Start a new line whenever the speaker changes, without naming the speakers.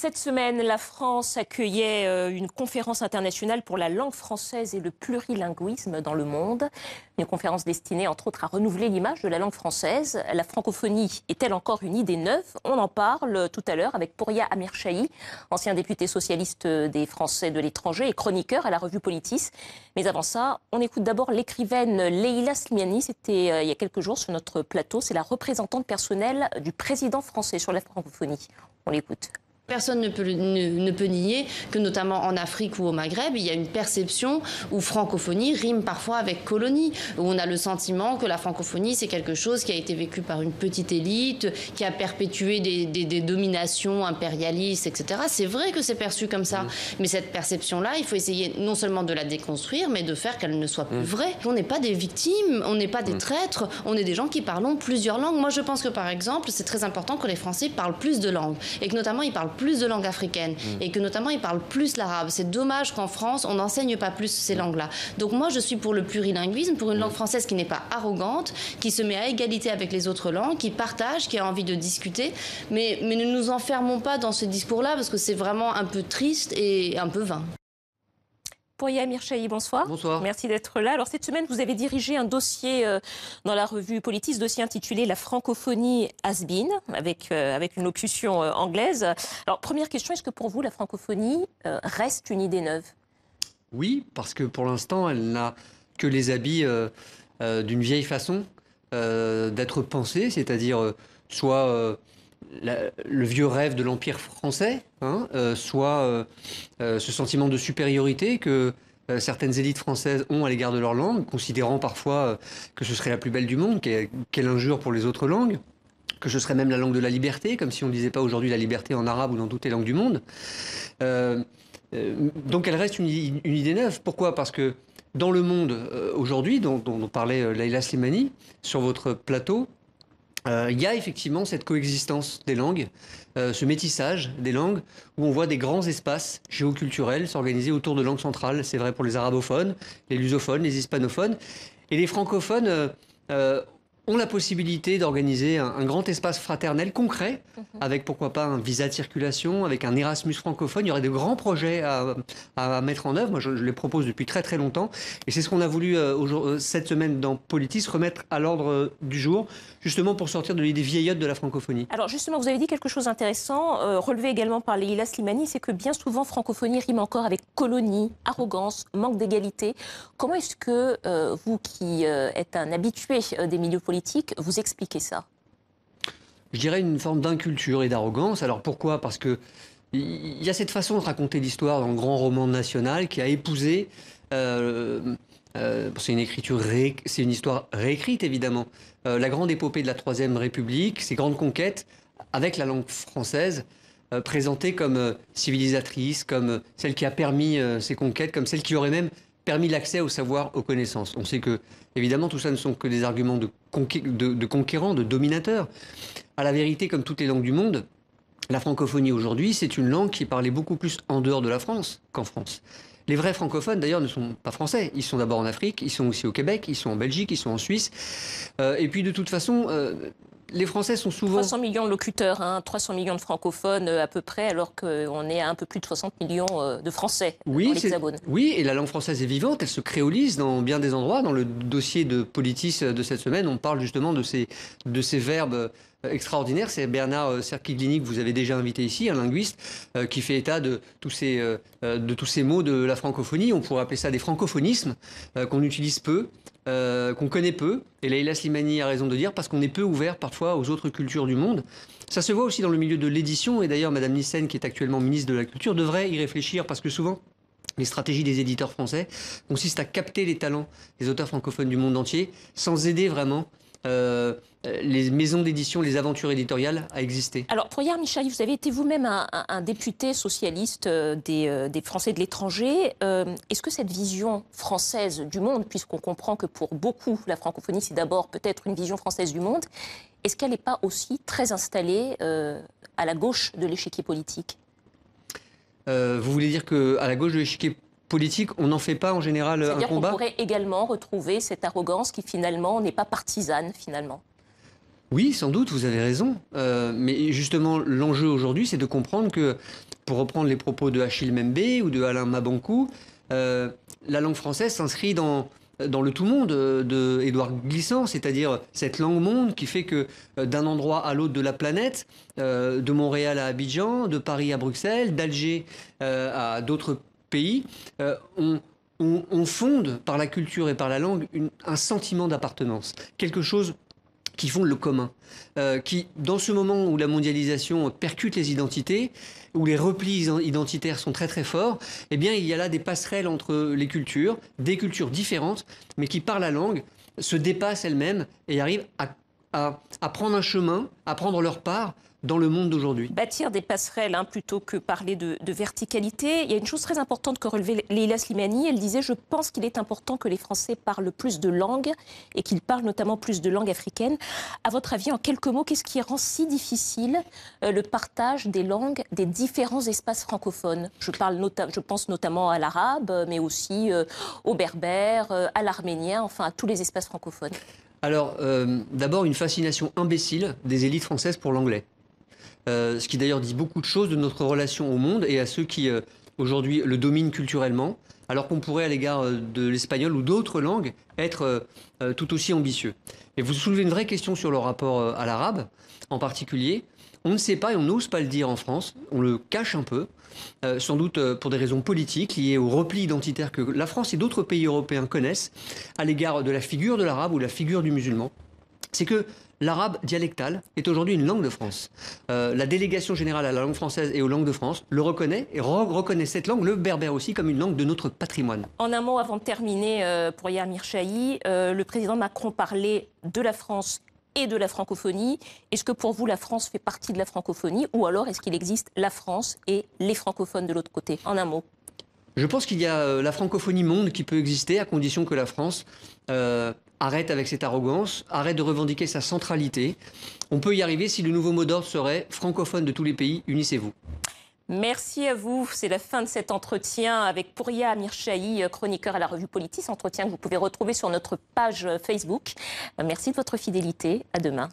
Cette semaine, la France accueillait une conférence internationale pour la langue française et le plurilinguisme dans le monde. Une conférence destinée, entre autres, à renouveler l'image de la langue française. La francophonie est-elle encore une idée neuve? On en parle tout à l'heure avec Pouria Amirchahi, ancien député socialiste des Français de l'étranger et chroniqueur à la revue Politis. Mais avant ça, on écoute d'abord l'écrivaine Leïla Slimani. C'était il y a quelques jours sur notre plateau. C'est la représentante personnelle du président français sur la francophonie. On l'écoute.
Personne ne peut nier que, notamment en Afrique ou au Maghreb, il y a une perception où francophonie rime parfois avec colonie, où on a le sentiment que la francophonie, c'est quelque chose qui a été vécu par une petite élite, qui a perpétué des dominations impérialistes, etc. C'est vrai que c'est perçu comme ça, mais cette perception-là, il faut essayer non seulement de la déconstruire, mais de faire qu'elle ne soit plus vraie. On n'est pas des victimes, on n'est pas des traîtres, on est des gens qui parlons plusieurs langues. Moi, je pense que, par exemple, c'est très important que les Français parlent plus de langues, et que notamment, ils parlent plus de langues africaines et que notamment ils parlent plus l'arabe. C'est dommage qu'en France on n'enseigne pas plus ces langues-là. Donc moi je suis pour le plurilinguisme, pour une langue française qui n'est pas arrogante, qui se met à égalité avec les autres langues, qui partage, qui a envie de discuter. Mais ne nous enfermons pas dans ce discours-là parce que c'est vraiment un peu triste et un peu vain.
Pouria Amirchahi, bonsoir.
Bonsoir.
Merci d'être là. Alors cette semaine, vous avez dirigé un dossier dans la revue Politis, dossier intitulé La francophonie has been, avec une locution anglaise. Alors première question, est-ce que pour vous la francophonie reste une idée neuve?
Oui, parce que pour l'instant, elle n'a que les habits d'une vieille façon d'être pensée, c'est-à-dire soit le vieux rêve de l'Empire français, soit ce sentiment de supériorité que certaines élites françaises ont à l'égard de leur langue, considérant parfois que ce serait la plus belle du monde, quelle injure pour les autres langues, que ce serait même la langue de la liberté, comme si on ne disait pas aujourd'hui la liberté en arabe ou dans toutes les langues du monde. Donc elle reste une idée neuve. Pourquoi? Parce que dans le monde aujourd'hui, dont parlait Leïla Slimani sur votre plateau, il y a effectivement cette coexistence des langues, ce métissage des langues, où on voit des grands espaces géoculturels s'organiser autour de langues centrales. C'est vrai pour les arabophones, les lusophones, les hispanophones. Et les francophones ont la possibilité d'organiser un grand espace fraternel concret, avec pourquoi pas un visa de circulation, avec un Erasmus francophone. Il y aurait de grands projets à mettre en œuvre. Moi, je les propose depuis très très longtemps. Et c'est ce qu'on a voulu cette semaine dans Politis remettre à l'ordre du jour, justement pour sortir de l'idée vieillotte de la francophonie.
Alors justement, vous avez dit quelque chose d'intéressant, relevé également par Leïla Slimani, c'est que bien souvent francophonie rime encore avec colonie, arrogance, manque d'égalité. Comment est-ce que vous qui êtes un habitué des milieux politiques, vous expliquez ça?
Je dirais une forme d'inculture et d'arrogance. Alors pourquoi? Parce que il y a cette façon de raconter l'histoire dans le grand roman national qui a épousé. C'est une écriture, c'est une histoire réécrite évidemment. La grande épopée de la Troisième République, ses grandes conquêtes avec la langue française, présentée comme civilisatrice, comme celle qui a permis ces conquêtes, comme celle qui aurait même permis l'accès au savoir, aux connaissances. On sait que, évidemment, tout ça ne sont que des arguments de conquérants, de dominateurs. À la vérité, comme toutes les langues du monde, la francophonie aujourd'hui, c'est une langue qui est parlée beaucoup plus en dehors de la France qu'en France. Les vrais francophones, d'ailleurs, ne sont pas français. Ils sont d'abord en Afrique, ils sont aussi au Québec, ils sont en Belgique, ils sont en Suisse. Et puis, de toute façon, les Français sont souvent...
300 millions de locuteurs, 300 millions de francophones à peu près, alors qu'on est à un peu plus de 60 millions de Français dans l'Hexagone.
Oui, et la langue française est vivante, elle se créolise dans bien des endroits. Dans le dossier de Politis de cette semaine, on parle justement de ces verbes extraordinaire. C'est Bernard Cerchiglini, que vous avez déjà invité ici, un linguiste, qui fait état de tous ces mots de la francophonie. On pourrait appeler ça des francophonismes qu'on utilise peu, qu'on connaît peu. Et Leïla Slimani a raison de dire, parce qu'on est peu ouvert parfois aux autres cultures du monde. Ça se voit aussi dans le milieu de l'édition. Et d'ailleurs, Madame Nyssen, qui est actuellement ministre de la Culture, devrait y réfléchir, parce que souvent, les stratégies des éditeurs français consistent à capter les talents des auteurs francophones du monde entier, sans aider vraiment les maisons d'édition, les aventures éditoriales à exister.
Alors, Pouria Amirchahi, vous avez été vous-même un député socialiste des Français de l'étranger. Est-ce que cette vision française du monde, puisqu'on comprend que pour beaucoup, la francophonie, c'est d'abord peut-être une vision française du monde, est-ce qu'elle n'est pas aussi très installée à la gauche de l'échiquier politique?
Vous voulez dire qu'à la gauche de l'échiquier politique, on n'en fait pas en général un combat?
C'est-à-dire qu'on pourrait également retrouver cette arrogance qui finalement n'est pas partisane finalement.
Oui, sans doute, vous avez raison. Mais justement, l'enjeu aujourd'hui, c'est de comprendre que pour reprendre les propos de Achille Mbembe ou de Alain Mabankou, la langue française s'inscrit dans le tout monde de Édouard Glissant, c'est-à-dire cette langue monde qui fait que d'un endroit à l'autre de la planète, de Montréal à Abidjan, de Paris à Bruxelles, d'Alger à d'autres pays, on fonde par la culture et par la langue un sentiment d'appartenance, quelque chose qui font le commun, qui, dans ce moment où la mondialisation percute les identités, où les replis identitaires sont très très forts, eh bien il y a là des passerelles entre les cultures, des cultures différentes, mais qui par la langue se dépassent elles-mêmes et arrivent à prendre un chemin, à prendre leur part dans le monde d'aujourd'hui.
Bâtir des passerelles plutôt que parler de verticalité. Il y a une chose très importante que relevait Leïla Slimani. Elle disait « Je pense qu'il est important que les Français parlent plus de langues et qu'ils parlent notamment plus de langues africaines ». À votre avis, en quelques mots, qu'est-ce qui rend si difficile le partage des langues des différents espaces francophones ? Je pense notamment à l'arabe, mais aussi au berbère, à l'arménien, enfin à tous les espaces francophones.
Alors, d'abord, une fascination imbécile des élites françaises pour l'anglais. Ce qui d'ailleurs dit beaucoup de choses de notre relation au monde et à ceux qui aujourd'hui le dominent culturellement, alors qu'on pourrait à l'égard de l'espagnol ou d'autres langues être tout aussi ambitieux. Et vous soulevez une vraie question sur le rapport à l'arabe en particulier. On ne sait pas et on n'ose pas le dire en France, on le cache un peu, sans doute pour des raisons politiques liées au repli identitaire que la France et d'autres pays européens connaissent à l'égard de la figure de l'arabe ou la figure du musulman. C'est que l'arabe dialectal est aujourd'hui une langue de France. La délégation générale à la langue française et aux langues de France le reconnaît et reconnaît cette langue, le berbère aussi, comme une langue de notre patrimoine.
En un mot, avant de terminer, pour Amir Chahi, le président Macron parlait de la France et de la francophonie. Est-ce que pour vous, la France fait partie de la francophonie ou alors est-ce qu'il existe la France et les francophones de l'autre côté? En un mot.
Je pense qu'il y a la francophonie monde qui peut exister à condition que la France arrête avec cette arrogance, arrête de revendiquer sa centralité. On peut y arriver si le nouveau mot d'ordre serait francophone de tous les pays, unissez-vous.
Merci à vous. C'est la fin de cet entretien avec Pouria Amir Chahi, chroniqueur à la revue Politis, entretien que vous pouvez retrouver sur notre page Facebook. Merci de votre fidélité. À demain.